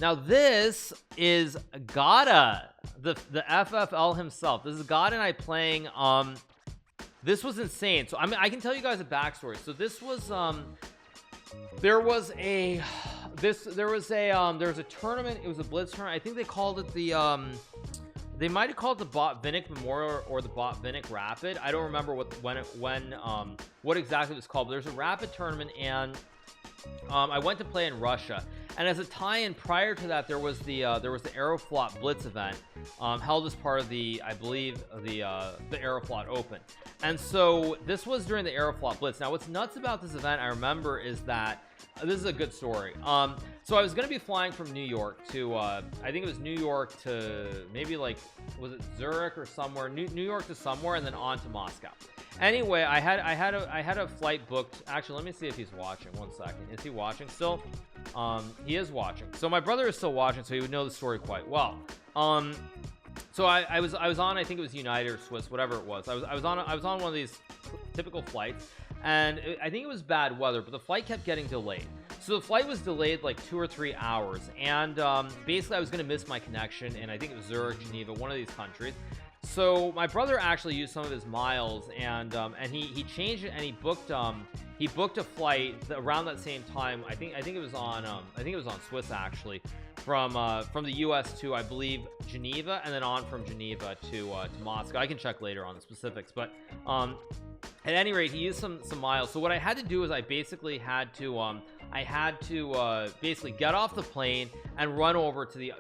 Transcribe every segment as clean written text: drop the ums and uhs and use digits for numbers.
Now this is Gada, the FFL himself. This is Gada and I playing. This was insane. So I mean, I can tell you guys a backstory. So this was there was a tournament. It was a blitz tournament. I think they called it the they might have called it the Botvinnik Memorial or the Botvinnik Rapid. I don't remember what exactly it was called, but there's a rapid tournament, and I went to play in Russia. And as a tie-in prior to that, there was the Aeroflot Blitz event held as part of the, I believe, the Aeroflot Open. And so this was during the Aeroflot Blitz. Now what's nuts about this event, I remember, is that this is a good story. So I was going to be flying from New York to I think it was New York to maybe, like, was it Zurich or somewhere, New York to somewhere, and then on to Moscow. Anyway, I had a flight booked. Actually, let me see if he's watching. 1 second. Is he watching still? He is watching. So my brother is still watching, so he would know the story quite well. So I was on, I think it was United or Swiss, whatever it was. I was on one of these typical flights, and I think it was bad weather, but the flight kept getting delayed. So the flight was delayed like 2 or 3 hours, and basically I was going to miss my connection, and I think it was Zurich, Geneva, one of these countries. So my brother actually used some of his miles, and he changed it, and he booked a flight around that same time. I think it was on Swiss, actually, from the US to, I believe, Geneva, and then on from Geneva to Moscow. I can check later on the specifics, but at any rate, he used some miles. So what I had to do is I basically had to basically get off the plane and run over to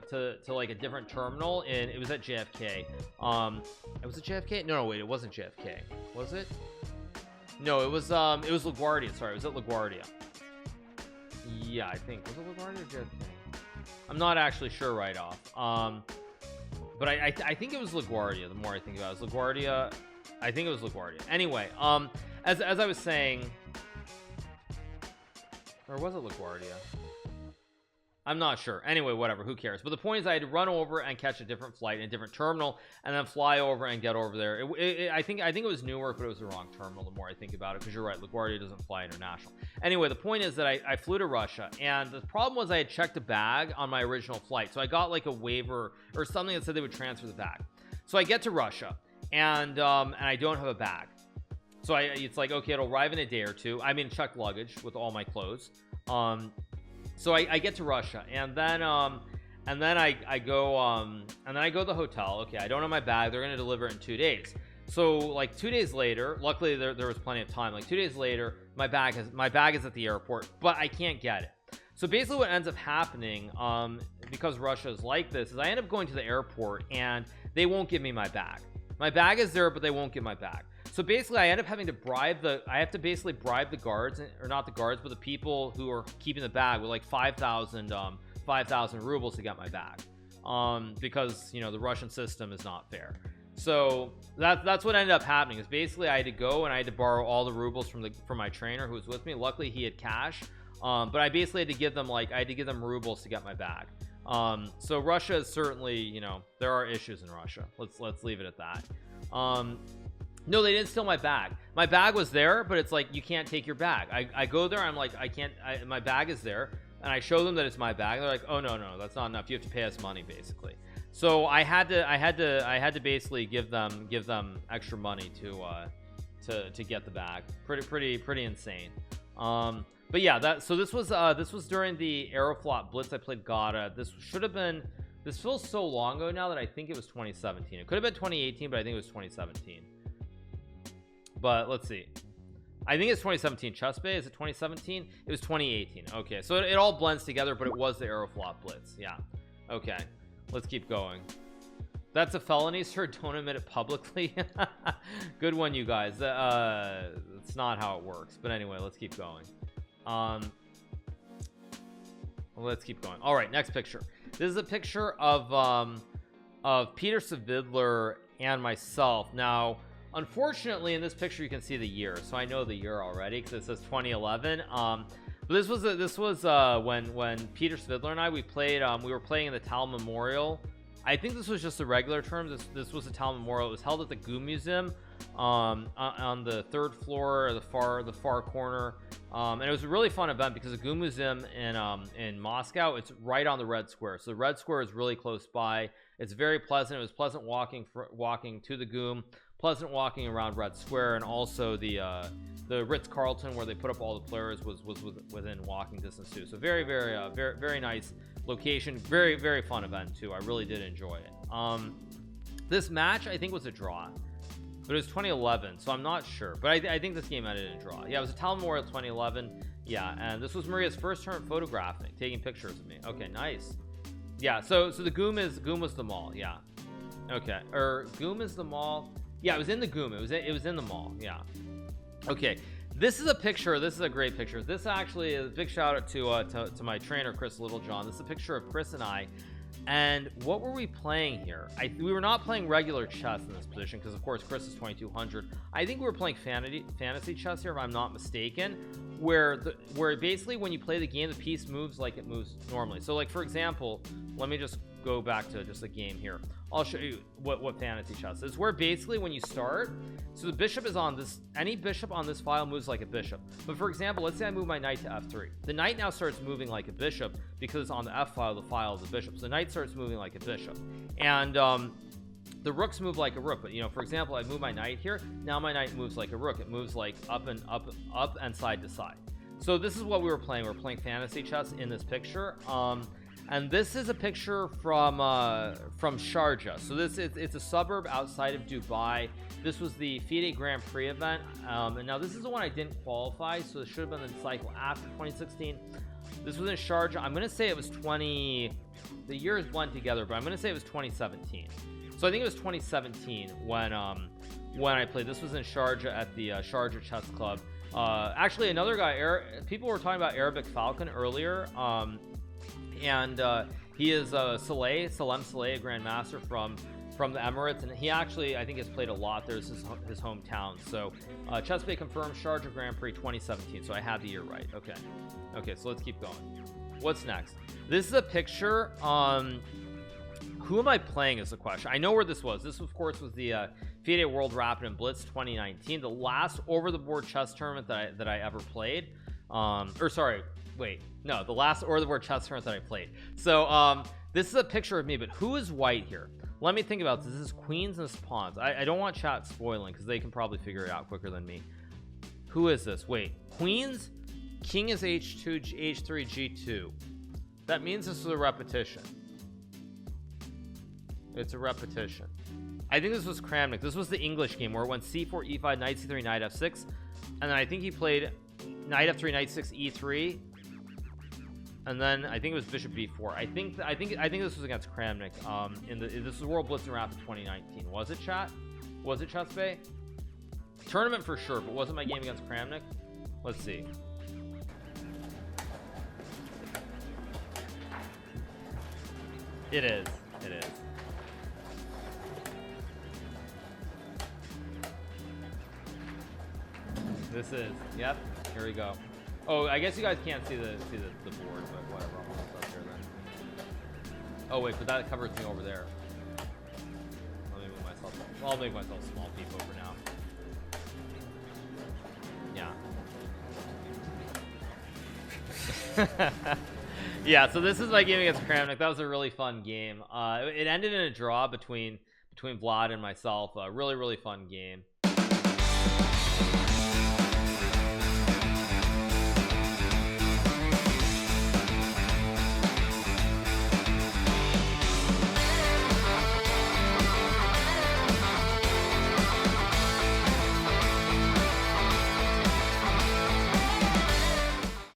like a different terminal, and it was at JFK. Was it JFK? No, wait, it wasn't JFK. Was it? No, it was LaGuardia. Sorry, it was at LaGuardia. Yeah, I think, was it LaGuardia or JFK? I'm not actually sure right off. But I think it was LaGuardia. The more I think about it, it was LaGuardia. I think it was LaGuardia. Anyway, as I was saying, or was it LaGuardia? I'm not sure. Anyway, whatever, who cares? But the point is, I had to run over and catch a different flight in a different terminal, and then fly over and get over there. I think it was Newark, but it was the wrong terminal the more I think about it, because you're right, LaGuardia doesn't fly international. Anyway, the point is that I flew to Russia, and the problem was I had checked a bag on my original flight, so I got like a waiver or something that said they would transfer the bag. So I get to Russia, and I don't have a bag. So it's like, okay, it'll arrive in a day or two. I'm in checked luggage with all my clothes. So I get to Russia, and then I go to the hotel. Okay, I don't have my bag. They're gonna deliver it in 2 days. So like 2 days later, luckily there was plenty of time. Like 2 days later, my bag is at the airport, but I can't get it. So basically what ends up happening, because Russia is like this, is I end up going to the airport and they won't give me my bag. My bag is there, but they won't give my bag. So basically I end up having to bribe the guards, or not the guards, but the people who are keeping the bag with like 5,000 rubles to get my bag, because, you know, the Russian system is not fair. So that's what ended up happening, is basically I had to go and I had to borrow all the rubles from my trainer who was with me. Luckily he had cash, but I basically had to give them rubles to get my bag. So Russia is certainly, you know, there are issues in Russia. Let's leave it at that. No, they didn't steal my bag. My bag was there, but it's like, you can't take your bag. I go there, I'm like, my bag is there, and I show them that it's my bag. They're like, oh no, that's not enough. You have to pay us money, basically. So I had to basically give them extra money to get the bag. Pretty insane. But yeah, this was during the Aeroflot Blitz. I played Gada. This feels so long ago now that I think it was 2017. It could have been 2018, but I think it was 2017. But let's see, I think it's 2017. Chess Bay, is it 2017? It was 2018. Okay, so it all blends together, but it was the Aeroflot Blitz. Yeah, okay, let's keep going. That's a felony, sir. Don't admit it publicly. Good one, you guys. It's not how it works, but anyway, let's keep going. Let's keep going. All right, next picture. This is a picture of Peter Savidler and myself. Now, unfortunately, in this picture you can see the year, so I know the year already because it says 2011. But this was when Peter Savidler and I we were playing in the Tal Memorial. I think this was just a regular term. This was a Tal Memorial. It was held at the Goo Museum. on the third floor, the far corner. And it was a really fun event because the GU Museum in Moscow, it's right on the Red Square. So the Red Square is really close by. It's very pleasant. It was pleasant walking to the GU, pleasant walking around Red Square, and also the Ritz-Carlton where they put up all the players was within walking distance too. So very nice location. Very fun event too. I really did enjoy it. This match I think was a draw, but it was 2011, so I'm not sure, but I think this game ended in a draw. Yeah, it was a Tal Memorial 2011. Yeah, and this was Maria's first turn photographing, taking pictures of me. Okay, nice. Yeah, so the GUM was the mall. Yeah, okay, or GUM is the mall. Yeah, it was in the GUM. It was in the mall. Yeah. Okay, this is a picture. This is a great picture. This actually is a big shout out to my trainer Chris Littlejohn. This is a picture of Chris and I. And what were we playing here? We were not playing regular chess in this position because of course Chris is 2200. I think we were playing fantasy chess here, if I'm not mistaken, where basically when you play the game, the piece moves like it moves normally. So like for example, let me just go back to just a game here. I'll show you what fantasy chess is, where basically when you start, so the bishop is on this, any bishop on this file moves like a bishop. But for example, let's say I move my knight to f3. The knight now starts moving like a bishop because it's on the f file, the file of the bishop. So the knight starts moving like a bishop, and the rooks move like a rook. But you know, for example, I move my knight here. Now my knight moves like a rook. It moves like up and side to side. So this is what we were playing. We're playing fantasy chess in this picture. And this is a picture from Sharjah. So it's a suburb outside of Dubai. This was the FIDE Grand Prix event, and now this is the one I didn't qualify, so it should have been the cycle after 2016. This was in Sharjah. I'm gonna say it was the years blend together, but I'm gonna say it was 2017. So I think it was 2017 when I played. This was in Sharjah at the Sharjah Chess Club. Actually, another guy, people were talking about Arabic Falcon earlier. And he is Salem Saleh, a grandmaster from the Emirates, and he actually I think has played a lot. There's his hometown. So Chess Bay confirmed Sharjah Grand Prix 2017. So I had the year right. Okay, so let's keep going. What's next? This is a picture. Who am I playing is the question. I know where this was. This of course was the FIDE World Rapid and Blitz 2019, the last over-the-board chess tournament that I ever played. The last over-the-board chess tournament that I played. So this is a picture of me, but who is white here? Let me think about this. This is queens and this is pawns. I don't want chat spoiling because they can probably figure it out quicker than me. Who is this? Wait, queens, king is h2, h3, g2. That means this is a repetition. It's a repetition. I think this was Kramnik. This was the English game where it went c4, e5, knight c3, knight f6, and then I think he played knight f3, knight 6, e3, and then I think it was bishop b4. I think this was against Kramnik. This was World Blitz and Rapid 2019. Was it, chat? Was it Chess Bay? Tournament for sure, but wasn't my game against Kramnik? Let's see. It is. This is, yep, here we go. Oh, I guess you guys can't see the board, but whatever, I'll hold this up here then. Oh wait, but that covers me over there. I'll make myself small peep over now. Yeah. Yeah, so this is my game against Kramnik. That was a really fun game. It ended in a draw between Vlad and myself. A really fun game.